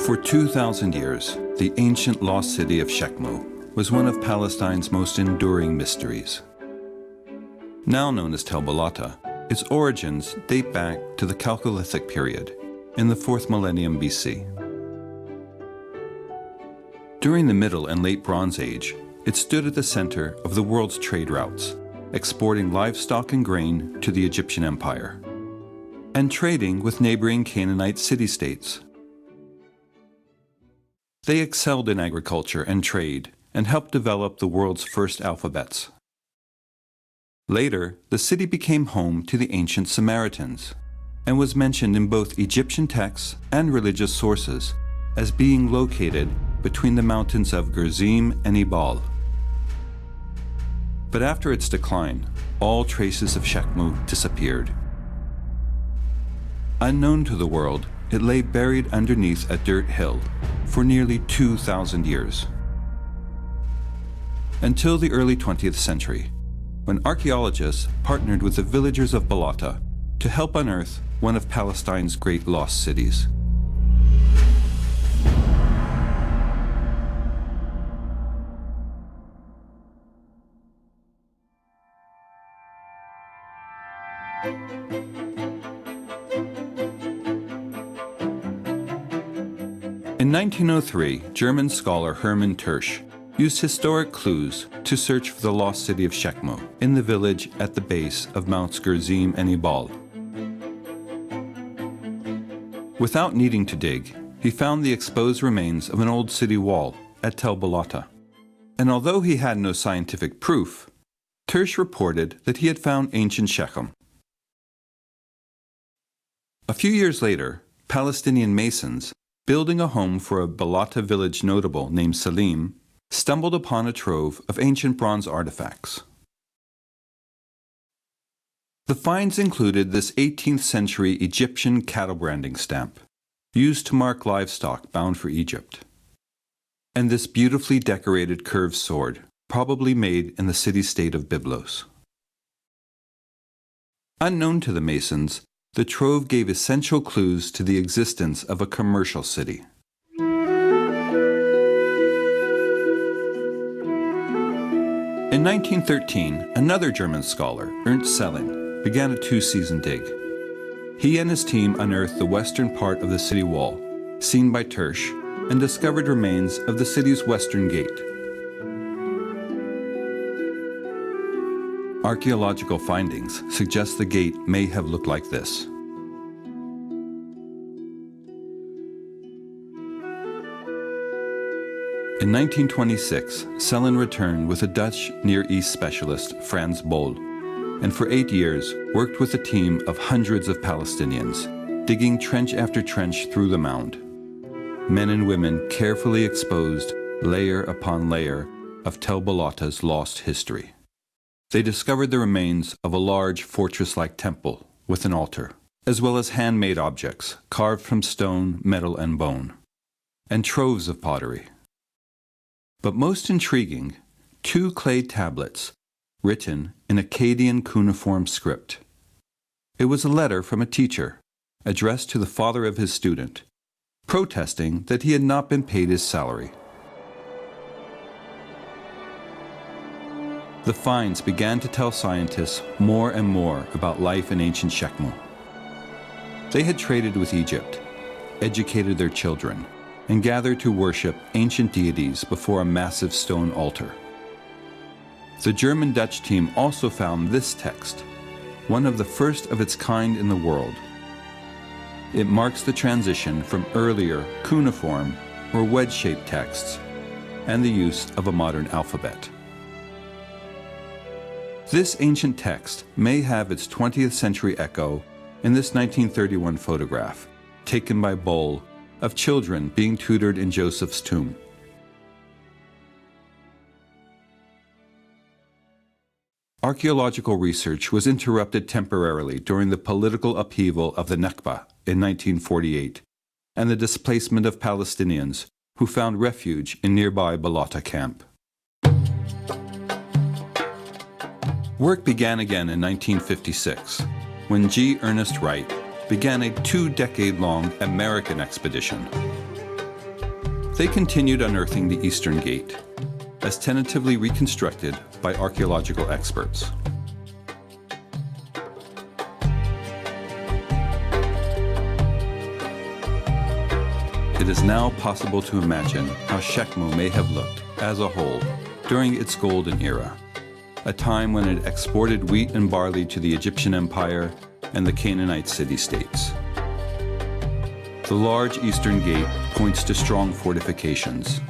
For 2,000 years, the ancient lost city of Shekmu was one of Palestine's most enduring mysteries. Now known as Tel Balata, its origins date back to the Chalcolithic period in the 4th millennium BC. During the Middle and Late Bronze Age, it stood at the center of the world's trade routes, exporting livestock and grain to the Egyptian Empire, and trading with neighboring Canaanite city-states. They excelled in agriculture and trade and helped develop the world's first alphabets. Later, the city became home to the ancient Samaritans and was mentioned in both Egyptian texts and religious sources as being located between the mountains of Gerizim and Ebal. But after its decline, all traces of Shekmu disappeared. Unknown to the world, it lay buried underneath a dirt hill for nearly 2,000 years. Until the early 20th century, when archaeologists partnered with the villagers of Balata to help unearth one of Palestine's great lost cities. In 1903, German scholar Hermann Tersch used historic clues to search for the lost city of Shekmu in the village at the base of Mounts Gerizim and Ebal. Without needing to dig, he found the exposed remains of an old city wall at Tel Balata. And although he had no scientific proof, Tersch reported that he had found ancient Shechem. A few years later, Palestinian masons, building a home for a Balata village notable named Salim, stumbled upon a trove of ancient bronze artifacts. The finds included this 18th century Egyptian cattle branding stamp, used to mark livestock bound for Egypt, and this beautifully decorated curved sword, probably made in the city-state of Byblos. Unknown to the masons, the trove gave essential clues to the existence of a commercial city. In 1913, another German scholar, Ernst Selin, began a 2-season dig. He and his team unearthed the western part of the city wall, seen by Tersch, and discovered remains of the city's western gate. Archaeological findings suggest the gate may have looked like this. In 1926, Selin returned with a Dutch Near East specialist, Frans Bol, and for 8 years worked with a team of hundreds of Palestinians, digging trench after trench through the mound. Men and women carefully exposed layer upon layer of Tel Balata's lost history. They discovered the remains of a large fortress-like temple with an altar, as well as handmade objects carved from stone, metal, and bone, and troves of pottery. But most intriguing, 2 clay tablets written in Akkadian cuneiform script. It was a letter from a teacher addressed to the father of his student, protesting that he had not been paid his salary. The finds began to tell scientists more and more about life in ancient Shekmu. They had traded with Egypt, educated their children, and gathered to worship ancient deities before a massive stone altar. The German-Dutch team also found this text, one of the first of its kind in the world. It marks the transition from earlier cuneiform or wedge-shaped texts and the use of a modern alphabet. This ancient text may have its 20th century echo in this 1931 photograph, taken by Bol, of children being tutored in Joseph's tomb. Archaeological research was interrupted temporarily during the political upheaval of the Nakba in 1948 and the displacement of Palestinians who found refuge in nearby Balata camp. Work began again in 1956 when G. Ernest Wright began a 2-decade-long American expedition. They continued unearthing the Eastern Gate, as tentatively reconstructed by archaeological experts. It is now possible to imagine how Shekmu may have looked, as a whole, during its golden era, a time when it exported wheat and barley to the Egyptian Empire and the Canaanite city-states. The large Eastern Gate points to strong fortifications.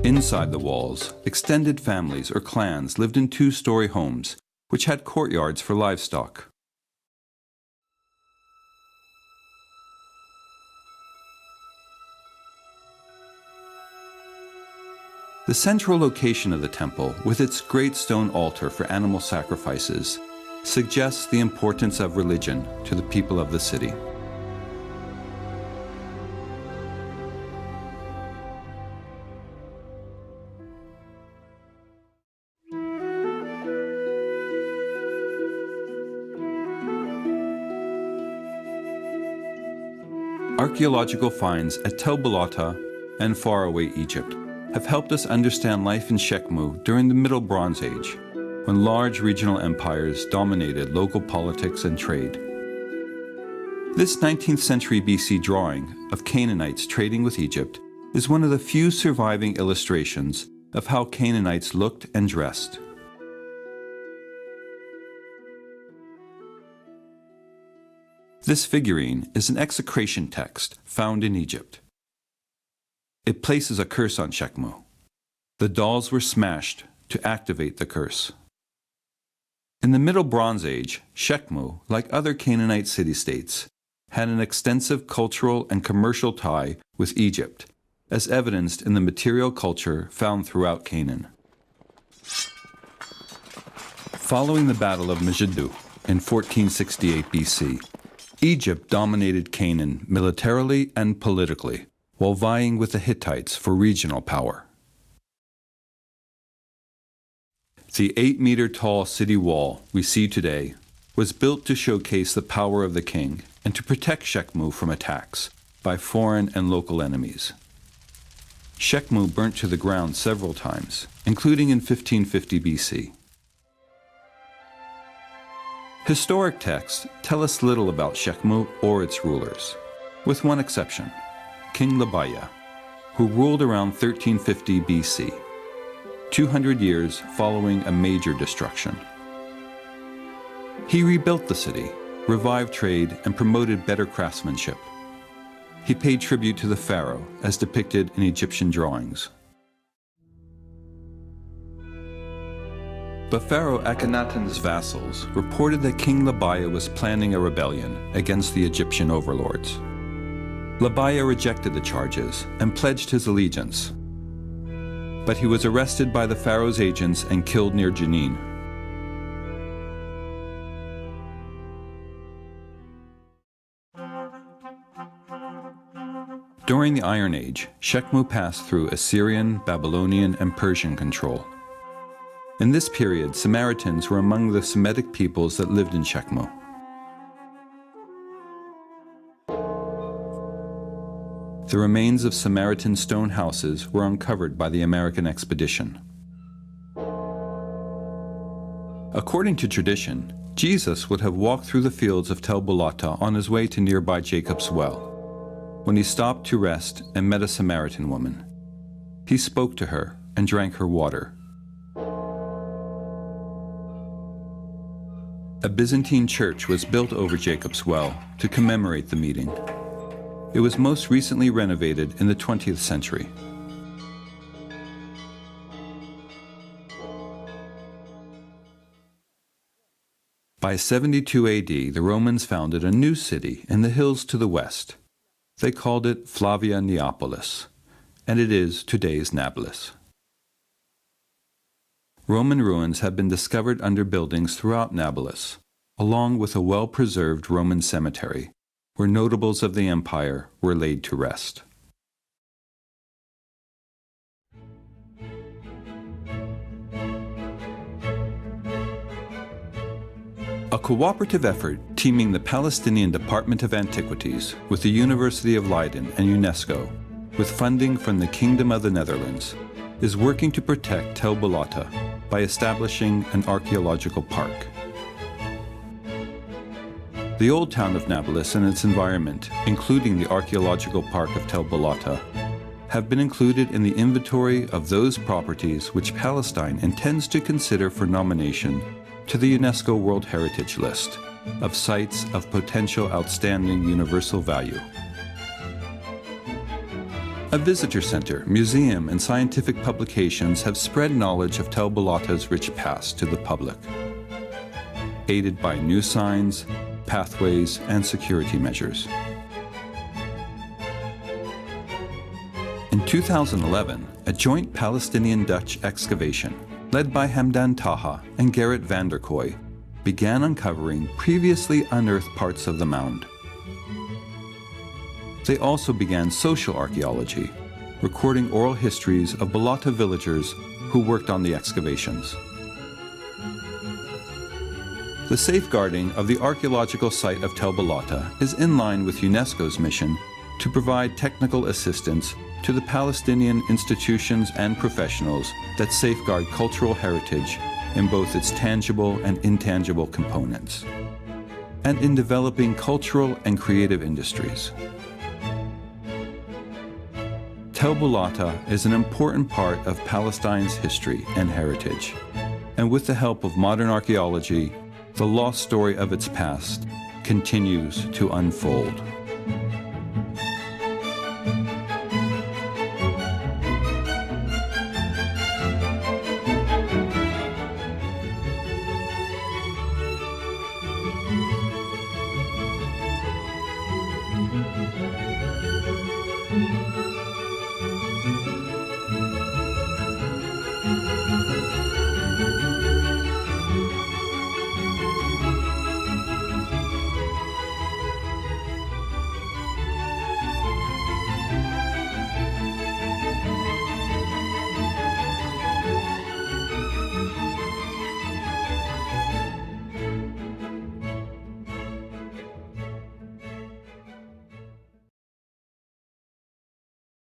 Inside the walls, extended families or clans lived in two-story homes, which had courtyards for livestock. The central location of the temple, with its great stone altar for animal sacrifices, suggests the importance of religion to the people of the city. Archaeological finds at Tel Balata and faraway Egypt have helped us understand life in Shekmu during the Middle Bronze Age, when large regional empires dominated local politics and trade. This 19th century BC drawing of Canaanites trading with Egypt is one of the few surviving illustrations of how Canaanites looked and dressed. This figurine is an execration text found in Egypt. It places a curse on Shekmu. The dolls were smashed to activate the curse. In the Middle Bronze Age, Shekmu, like other Canaanite city-states, had an extensive cultural and commercial tie with Egypt, as evidenced in the material culture found throughout Canaan. Following the Battle of Megiddo in 1468 BC, Egypt dominated Canaan militarily and politically, while vying with the Hittites for regional power. The 8-meter-tall city wall we see today was built to showcase the power of the king and to protect Shekmu from attacks by foreign and local enemies. Shekmu burnt to the ground several times, including in 1550 BC. Historic texts tell us little about Shekmu or its rulers, with one exception, King Libiah, who ruled around 1350 BC, 200 years following a major destruction. He rebuilt the city, revived trade, and promoted better craftsmanship. He paid tribute to the pharaoh, as depicted in Egyptian drawings. But Pharaoh Akhenaten's vassals reported that King Libiah was planning a rebellion against the Egyptian overlords. Libiah rejected the charges and pledged his allegiance. But he was arrested by the pharaoh's agents and killed near Jenin. During the Iron Age, Shekmu passed through Assyrian, Babylonian, and Persian control. In this period, Samaritans were among the Semitic peoples that lived in Shekmu. The remains of Samaritan stone houses were uncovered by the American expedition. According to tradition, Jesus would have walked through the fields of Tel Balata on his way to nearby Jacob's well, when he stopped to rest and met a Samaritan woman. He spoke to her and drank her water. A Byzantine church was built over Jacob's well to commemorate the meeting. It was most recently renovated in the 20th century. By 72 AD, the Romans founded a new city in the hills to the west. They called it Flavia Neapolis, and it is today's Nablus. Roman ruins have been discovered under buildings throughout Nablus, along with a well-preserved Roman cemetery, where notables of the empire were laid to rest. a cooperative effort teaming the Palestinian Department of Antiquities with the University of Leiden and UNESCO, with funding from the Kingdom of the Netherlands, is working to protect Tel Balata by establishing an archaeological park. The old town of Nablus and its environment, including the archaeological park of Tel Balata, have been included in the inventory of those properties which Palestine intends to consider for nomination to the UNESCO World Heritage List of sites of potential outstanding universal value. A visitor center, museum, and scientific publications have spread knowledge of Tel Balata's rich past to the public, aided by new signs, pathways, and security measures. In 2011, a joint Palestinian-Dutch excavation, led by Hamdan Taha and Gerrit van der Kooi, began uncovering previously unearthed parts of the mound. They also began social archaeology, recording oral histories of Balata villagers who worked on the excavations. The safeguarding of the archaeological site of Tel Balata is in line with UNESCO's mission to provide technical assistance to the Palestinian institutions and professionals that safeguard cultural heritage in both its tangible and intangible components, and in developing cultural and creative industries. Tel Balata is an important part of Palestine's history and heritage, and with the help of modern archaeology, the lost story of its past continues to unfold.